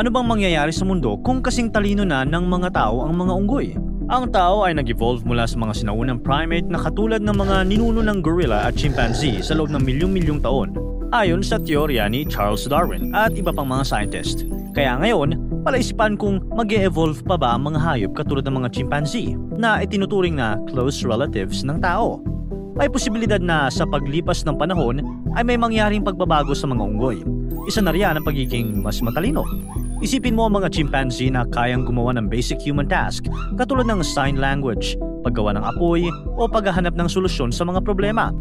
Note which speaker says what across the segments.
Speaker 1: Ano bang mangyayari sa mundo kung kasing talino na ng mga tao ang mga unggoy? Ang tao ay nag-evolve mula sa mga sinaunang primate na katulad ng mga ninuno ng gorilla at chimpanzee sa loob ng milyong-milyong taon, ayon sa teorya ni Charles Darwin at iba pang mga scientist. Kaya ngayon, palaisipan kung mag-e-evolve pa ba ang mga hayop katulad ng mga chimpanzee na itinuturing na close relatives ng tao. May posibilidad na sa paglipas ng panahon ay may mangyaring pagbabago sa mga unggoy. Isa na riyan ang pagiging mas matalino. Isipin mo ang mga chimpanzee na kayang gumawa ng basic human task katulad ng sign language, paggawa ng apoy o paghahanap ng solusyon sa mga problema.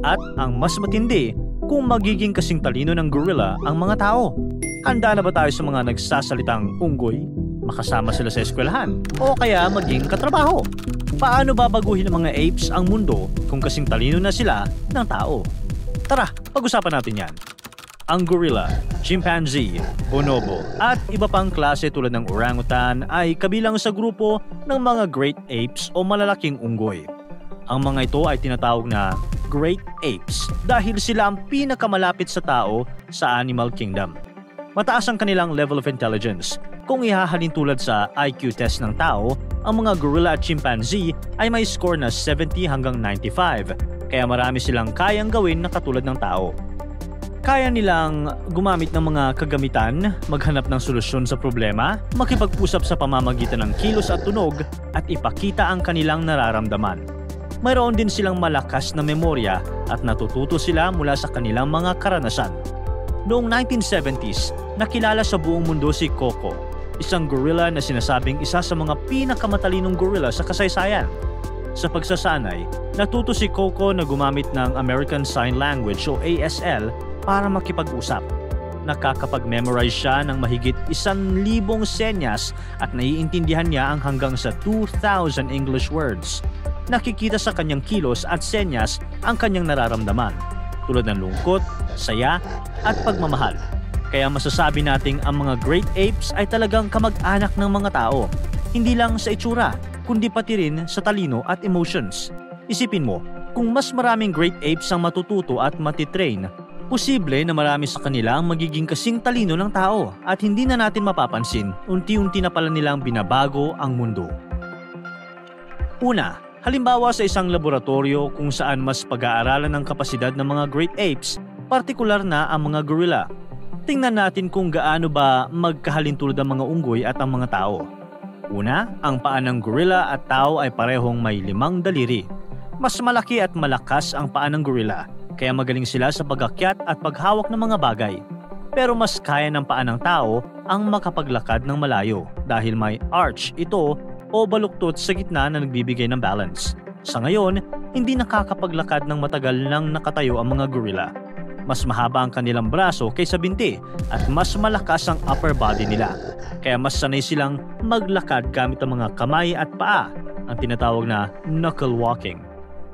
Speaker 1: At ang mas matindi, kung magiging kasing talino ng gorilla ang mga tao. Handa na ba tayo sa mga nagsasalitang unggoy? Makasama sila sa eskwelahan o kaya maging katrabaho? Paano babaguhin ng mga apes ang mundo kung kasing talino na sila ng tao? Tara, pag-usapan natin yan. Ang gorilla, chimpanzee, bonobo at iba pang klase tulad ng orangutan ay kabilang sa grupo ng mga great apes o malalaking unggoy. Ang mga ito ay tinatawag na great apes dahil sila ang pinakamalapit sa tao sa animal kingdom. Mataas ang kanilang level of intelligence. Kung ihahalin tulad sa IQ test ng tao, ang mga gorilla at chimpanzee ay may score na 70 hanggang 95, kaya marami silang kayang gawin na katulad ng tao. Kaya nilang gumamit ng mga kagamitan, maghanap ng solusyon sa problema, makipag-usap sa pamamagitan ng kilos at tunog, at ipakita ang kanilang nararamdaman. Mayroon din silang malakas na memorya at natututo sila mula sa kanilang mga karanasan. Noong 1970s, nakilala sa buong mundo si Koko, isang gorilla na sinasabing isa sa mga pinakamatalinong gorilla sa kasaysayan. Sa pagsasanay, natuto si Koko na gumamit ng American Sign Language o ASL para makipag-usap. Nakakapag-memorize siya ng mahigit 1,000 senyas at naiintindihan niya ang hanggang sa 2,000 English words. Nakikita sa kanyang kilos at senyas ang kanyang nararamdaman, tulad ng lungkot, saya, at pagmamahal. Kaya masasabi nating ang mga great apes ay talagang kamag-anak ng mga tao, hindi lang sa itsura, kundi pati rin sa talino at emotions. Isipin mo, kung mas maraming great apes ang matututo at matitrain, posible na marami sa kanila ang magiging kasing talino ng tao at hindi na natin mapapansin, unti-unti na pala nilang binabago ang mundo. Una, halimbawa sa isang laboratorio kung saan mas pag-aaralan ng kapasidad ng mga great apes, partikular na ang mga gorilla. Tingnan natin kung gaano ba magkahalintulad ang mga unggoy at ang mga tao. Una, ang paa ng gorilla at tao ay parehong may 5 daliri. Mas malaki at malakas ang paa ng gorilla, kaya magaling sila sa pag-akyat at paghawak ng mga bagay. Pero mas kaya ng paa ng tao ang makapaglakad ng malayo dahil may arch ito o baluktot sa gitna na nagbibigay ng balance. Sa ngayon, hindi nakakapaglakad ng matagal nang nakatayo ang mga gorilla. Mas mahaba ang kanilang braso kaysa binti at mas malakas ang upper body nila. Kaya mas sanay silang maglakad gamit ang mga kamay at paa, ang tinatawag na knuckle walking.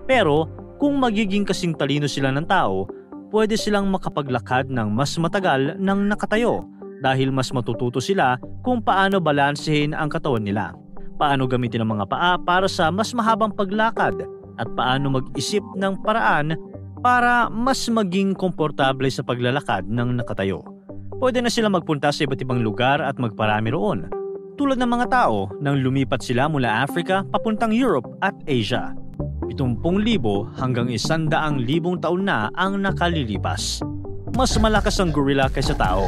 Speaker 1: Pero kung magiging kasing talino sila ng tao, pwede silang makapaglakad ng mas matagal nang nakatayo dahil mas matututo sila kung paano balansehin ang katawan nila, paano gamitin ang mga paa para sa mas mahabang paglakad at paano mag-isip ng paraan para mas maging komportable sa paglalakad ng nakatayo. Pwede na sila magpunta sa iba't ibang lugar at magparami roon. Tulad ng mga tao nang lumipat sila mula Africa papuntang Europe at Asia. 70,000 hanggang 100,000 taon na ang nakalilipas. Mas malakas ang gorilla kaysa tao.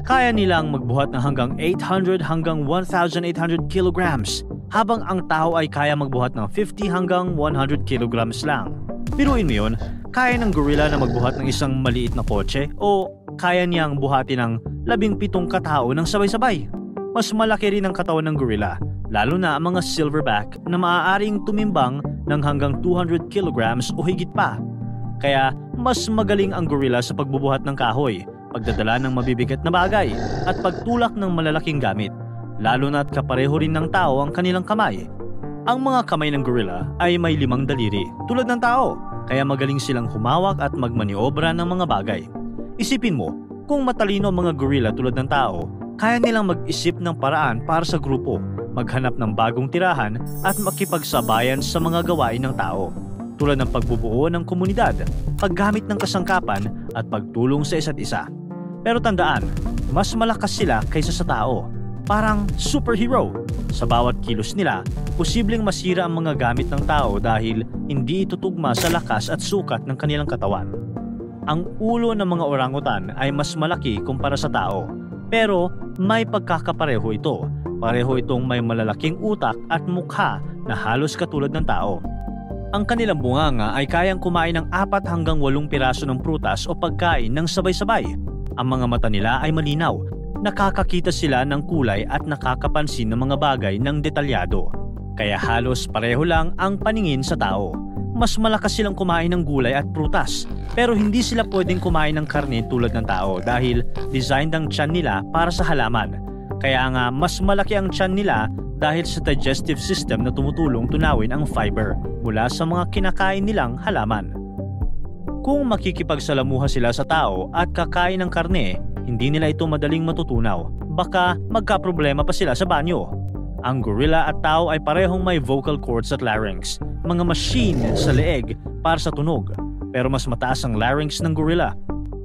Speaker 1: Kaya nilang magbuhat ng hanggang 800 hanggang 1,800 kilograms, habang ang tao ay kaya magbuhat ng 50 hanggang 100 kilograms lang. Biruin mo yun, kaya ng gorilla na magbuhat ng isang maliit na kotse o kaya niyang buhatin ng 17 katao ng sabay-sabay. Mas malaki rin ang katawan ng gorilla, lalo na ang mga silverback na maaaring tumimbang ng hanggang 200 kilograms o higit pa. Kaya mas magaling ang gorilla sa pagbubuhat ng kahoy, pagdadala ng mabibigat na bagay, at pagtulak ng malalaking gamit, lalo na at kapareho rin ng tao ang kanilang kamay. Ang mga kamay ng gorilla ay may 5 daliri, tulad ng tao, kaya magaling silang humawak at magmaniobra ng mga bagay. Isipin mo, kung matalino ang mga gorilla tulad ng tao, kaya nilang mag-isip ng paraan para sa grupo, maghanap ng bagong tirahan at makipagsabayan sa mga gawain ng tao, tulad ng pagbubuo ng komunidad, paggamit ng kasangkapan at pagtulong sa isa't isa. Pero tandaan, mas malakas sila kaysa sa tao. Parang superhero. Sa bawat kilos nila, posibleng masira ang mga gamit ng tao dahil hindi ito tugma sa lakas at sukat ng kanilang katawan. Ang ulo ng mga orangutan ay mas malaki kumpara sa tao. Pero may pagkakapareho ito. Pareho itong may malalaking utak at mukha na halos katulad ng tao. Ang kanilang bunganga ay kayang kumain ng 4 hanggang 8 piraso ng prutas o pagkain ng sabay-sabay. Ang mga mata nila ay malinaw. Nakakakita sila ng kulay at nakakapansin ng mga bagay ng detalyado. Kaya halos pareho lang ang paningin sa tao. Mas malakas silang kumain ng gulay at prutas. Pero hindi sila pwedeng kumain ng karne tulad ng tao dahil designed ang tiyan nila para sa halaman. Kaya nga mas malaki ang tiyan nila dahil sa digestive system na tumutulong tunawin ang fiber mula sa mga kinakain nilang halaman. Kung makikipagsalamuha sila sa tao at kakain ng karne, hindi nila ito madaling matutunaw. Baka magkaproblema pa sila sa banyo. Ang gorilla at tao ay parehong may vocal cords at larynx, mga machine sa leeg para sa tunog. Pero mas mataas ang larynx ng gorilla.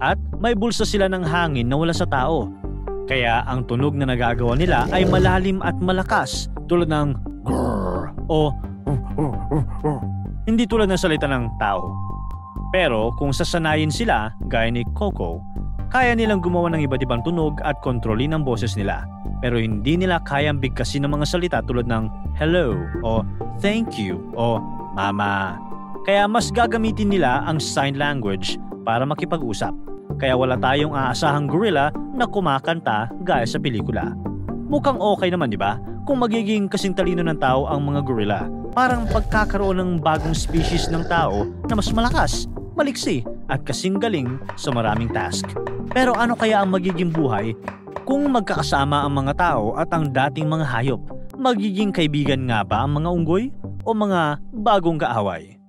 Speaker 1: At may bulsa sila ng hangin na wala sa tao. Kaya ang tunog na nagagawa nila ay malalim at malakas tulad ng grrr o hindi tulad ng salita ng tao. Pero kung sasanayin sila, gaya ni Coco, kaya nilang gumawa ng iba't ibang tunog at kontrolin ang boses nila. Pero hindi nila kayang bigkasin ng mga salita tulad ng hello o thank you o mama. Kaya mas gagamitin nila ang sign language para makipag-usap. Kaya wala tayong aasahang gorilla na kumakanta gaya sa pelikula. Mukhang okay naman, di ba? Kung magiging kasing talino ng tao ang mga gorilla, parang pagkakaroon ng bagong species ng tao na mas malakas, maliksi at kasing galing sa maraming task. Pero ano kaya ang magiging buhay kung magkakasama ang mga tao at ang dating mga hayop? Magiging kaibigan nga ba ang mga unggoy o mga bagong kaaway?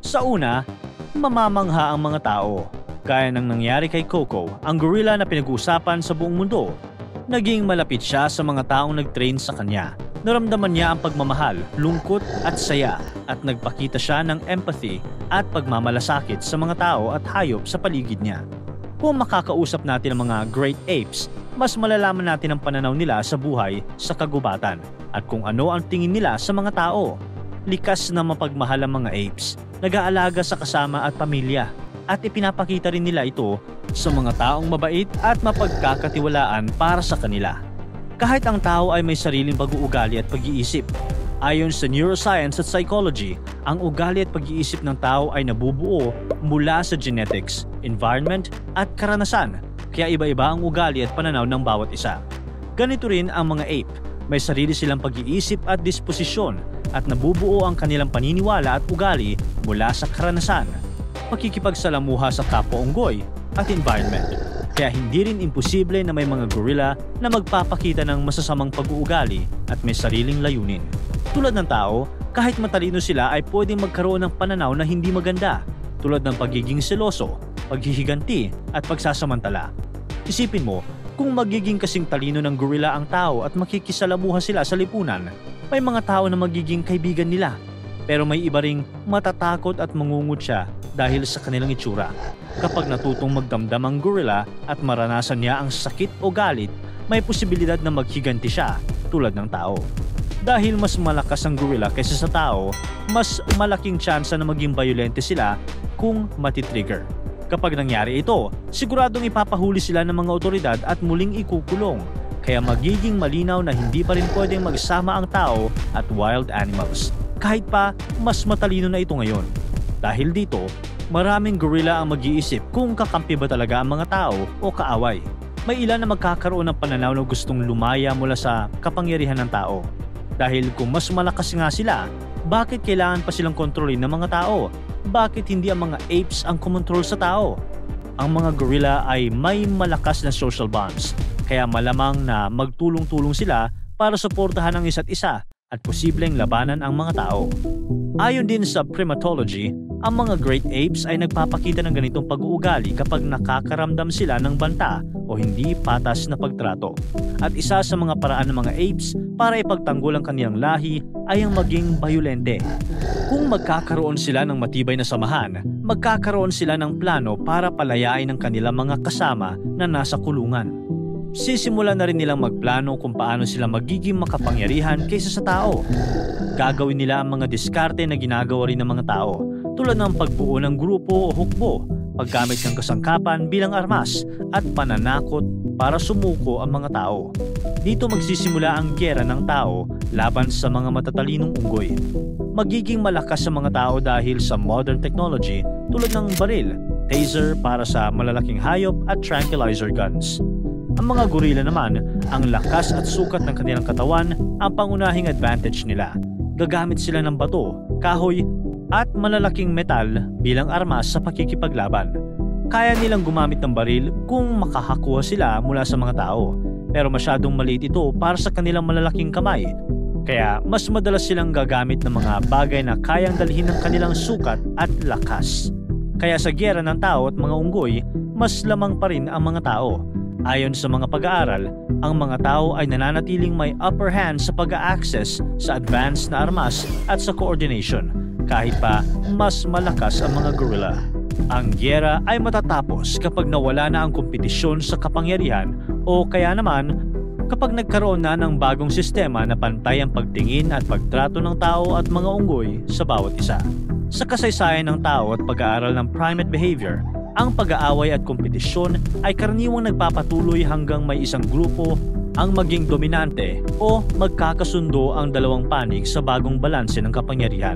Speaker 1: Sa una, mamamangha ang mga tao. Gaya ng nangyari kay Coco, ang gorilla na pinag-uusapan sa buong mundo. Naging malapit siya sa mga taong nag-train sa kanya. Naramdaman niya ang pagmamahal, lungkot at saya at nagpakita siya ng empathy at pagmamalasakit sa mga tao at hayop sa paligid niya. Kung makakausap natin ang mga great apes, mas malalaman natin ang pananaw nila sa buhay sa kagubatan at kung ano ang tingin nila sa mga tao. Likas na mapagmahal ang mga apes, nag-aalaga sa kasama at pamilya. At ipinapakita rin nila ito sa mga taong mabait at mapagkakatiwalaan para sa kanila. Kahit ang tao ay may sariling pag-uugali at pag-iisip. Ayon sa neuroscience at psychology, ang ugali at pag-iisip ng tao ay nabubuo mula sa genetics, environment at karanasan. Kaya iba-iba ang ugali at pananaw ng bawat isa. Ganito rin ang mga ape. May sarili silang pag-iisip at disposisyon at nabubuo ang kanilang paniniwala at ugali mula sa karanasan, pakikipagsalamuha sa kapwa-unggoy at environment. Kaya hindi rin imposible na may mga gorilla na magpapakita ng masasamang pag-uugali at may sariling layunin. Tulad ng tao, kahit matalino sila ay pwedeng magkaroon ng pananaw na hindi maganda, tulad ng pagiging seloso, paghihiganti at pagsasamantala. Isipin mo, kung magiging kasing talino ng gorilla ang tao at makikisalamuha sila sa lipunan, may mga tao na magiging kaibigan nila. Pero may iba ring matatakot at mangungut siya dahil sa kanilang itsura. Kapag natutong magdamdam ang gorilla at maranasan niya ang sakit o galit, may posibilidad na maghiganti siya tulad ng tao. Dahil mas malakas ang gorilla kaysa sa tao, mas malaking tsansa na maging bayolente sila kung matitrigger. Kapag nangyari ito, siguradong ipapahuli sila ng mga otoridad at muling ikukulong. Kaya magiging malinaw na hindi pa rin pwedeng magsama ang tao at wild animals. Kahit pa mas matalino na ito ngayon. Dahil dito, maraming gorilla ang mag-iisip kung kakampi ba talaga ang mga tao o kaaway. May ilan na magkakaroon ng pananaw na gustong lumaya mula sa kapangyarihan ng tao. Dahil kung mas malakas nga sila, bakit kailangan pa silang kontrolin ng mga tao? Bakit hindi ang mga apes ang kumontrol sa tao? Ang mga gorilla ay may malakas na social bonds, kaya malamang na magtulong-tulong sila para suportahan ang isa't isa at posibleng labanan ang mga tao. Ayon din sa primatology, Ang mga great apes ay nagpapakita ng ganitong pag-uugali kapag nakakaramdam sila ng banta o hindi patas na pagtrato. At isa sa mga paraan ng mga apes para ipagtanggol ang kanilang lahi ay ang maging bayolente. Kung magkakaroon sila ng matibay na samahan, magkakaroon sila ng plano para palayain ang kanilang mga kasama na nasa kulungan. Sisimulan na rin nilang magplano kung paano sila magiging makapangyarihan kaysa sa tao. Gagawin nila ang mga diskarte na ginagawa rin ng mga tao, tulad ng pagbuo ng grupo o hukbo, paggamit ng kasangkapan bilang armas, at pananakot para sumuko ang mga tao. Dito magsisimula ang giyera ng tao laban sa mga matatalinong unggoy. Magiging malakas sa mga tao dahil sa modern technology tulad ng baril, taser para sa malalaking hayop at tranquilizer guns. Ang mga gorilla naman, ang lakas at sukat ng kanilang katawan ang pangunahing advantage nila. Gagamit sila ng bato, kahoy, at malalaking metal bilang armas sa pakikipaglaban. Kaya nilang gumamit ng baril kung makahakuha sila mula sa mga tao, pero masyadong maliit ito para sa kanilang malalaking kamay. Kaya mas madalas silang gagamit ng mga bagay na kayang dalhin ng kanilang sukat at lakas. Kaya sa giyera ng tao at mga unggoy, mas lamang pa rin ang mga tao. Ayon sa mga pag-aaral, ang mga tao ay nananatiling may upper hand sa pag-a-access sa advanced na armas at sa coordination, kahit pa mas malakas ang mga gorilla. Ang giyera ay matatapos kapag nawala na ang kompetisyon sa kapangyarihan o kaya naman kapag nagkaroon na ng bagong sistema na pantay ang pagtingin at pagtrato ng tao at mga unggoy sa bawat isa. Sa kasaysayan ng tao at pag-aaral ng primate behavior, ang pag-aaway at kompetisyon ay karaniwang nagpapatuloy hanggang may isang grupo ang maging dominante o magkakasundo ang dalawang panig sa bagong balanse ng kapangyarihan.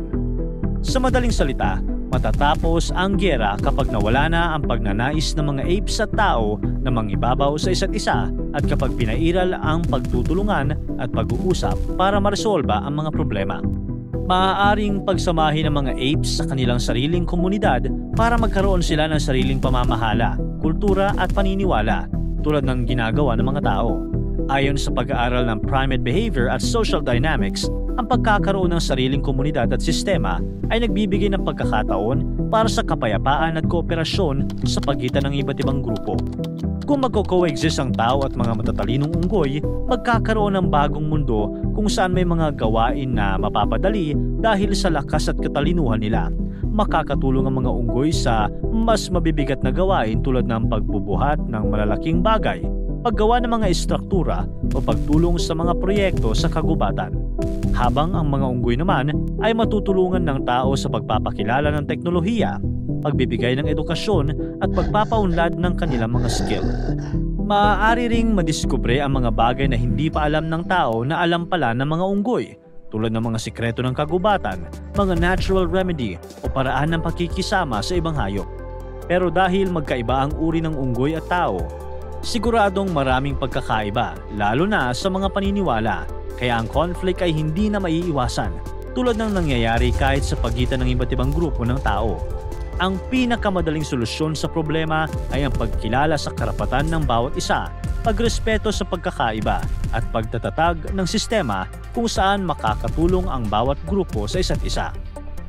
Speaker 1: Sa madaling salita, matatapos ang giyera kapag nawala na ang pagnanais ng mga apes at tao na mangibabaw sa isa't isa at kapag pinairal ang pagtutulungan at pag-uusap para maresolba ang mga problema. Maaaring pagsamahin ng mga apes sa kanilang sariling komunidad para magkaroon sila ng sariling pamamahala, kultura at paniniwala tulad ng ginagawa ng mga tao. Ayon sa pag-aaral ng primate behavior at social dynamics, ang pagkakaroon ng sariling komunidad at sistema ay nagbibigay ng pagkakataon para sa kapayapaan at kooperasyon sa pagitan ng iba't ibang grupo. Kung magko-coexist ang tao at mga matatalinong unggoy, magkakaroon ng bagong mundo kung saan may mga gawain na mapapadali dahil sa lakas at katalinuhan nila. Makakatulong ang mga unggoy sa mas mabibigat na gawain tulad ng pagbubuhat ng malalaking bagay, paggawa ng mga istruktura o pagtulong sa mga proyekto sa kagubatan. Habang ang mga unggoy naman ay matutulungan ng tao sa pagpapakilala ng teknolohiya, pagbibigay ng edukasyon at pagpapaunlad ng kanilang mga skill. Maaari ring madiskubre ang mga bagay na hindi pa alam ng tao na alam pala ng mga unggoy, tulad ng mga sikreto ng kagubatan, mga natural remedy o paraan ng pakikisama sa ibang hayop. Pero dahil magkaiba ang uri ng unggoy at tao, siguradong maraming pagkakaiba, lalo na sa mga paniniwala, kaya ang conflict ay hindi na maiiwasan, tulad ng nangyayari kahit sa pagitan ng iba't ibang grupo ng tao. Ang pinakamadaling solusyon sa problema ay ang pagkilala sa karapatan ng bawat isa, pagrespeto sa pagkakaiba, at pagtatatag ng sistema kung saan makakatulong ang bawat grupo sa isa't isa.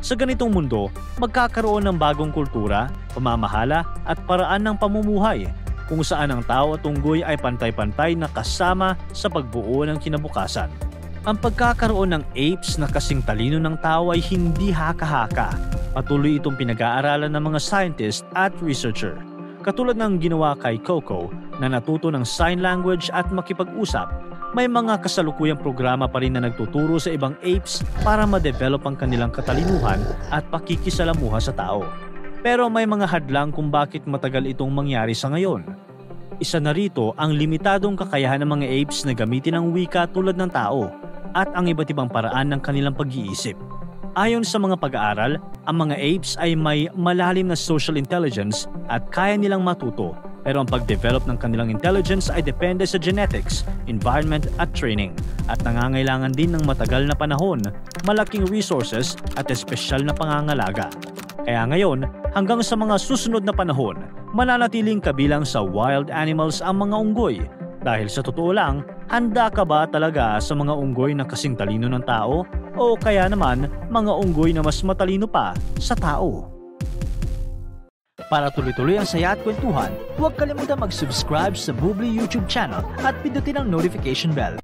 Speaker 1: Sa ganitong mundo, magkakaroon ng bagong kultura, pamamahala at paraan ng pamumuhay kung saan ang tao at unggoy ay pantay-pantay na kasama sa pagbuo ng kinabukasan. Ang pagkakaroon ng apes na kasing talino ng tao ay hindi haka-haka. Patuloy itong pinag-aaralan ng mga scientist at researcher. Katulad ng ginawa kay Coco na natuto ng sign language at makipag-usap, may mga kasalukuyang programa pa rin na nagtuturo sa ibang apes para ma-develop ang kanilang katalinuhan at pakikisalamuha sa tao. Pero may mga hadlang kung bakit matagal itong mangyari sa ngayon. Isa na rito ang limitadong kakayahan ng mga apes na gamitin ang wika tulad ng tao at ang iba't ibang paraan ng kanilang pag-iisip. Ayon sa mga pag-aaral, ang mga apes ay may malalim na social intelligence at kaya nilang matuto, pero ang pag-develop ng kanilang intelligence ay depende sa genetics, environment at training, at nangangailangan din ng matagal na panahon, malaking resources at espesyal na pangangalaga. Kaya ngayon, hanggang sa mga susunod na panahon, mananatiling kabilang sa wild animals ang mga unggoy. Dahil sa totoo lang, handa ka ba talaga sa mga unggoy na kasing talino ng tao? O kaya naman, mga unggoy na mas matalino pa sa tao?
Speaker 2: Para tuloy-tuloy ang saya at kwentuhan, huwag kalimutan mag-subscribe sa Bubbly YouTube channel at pindutin ang notification bell.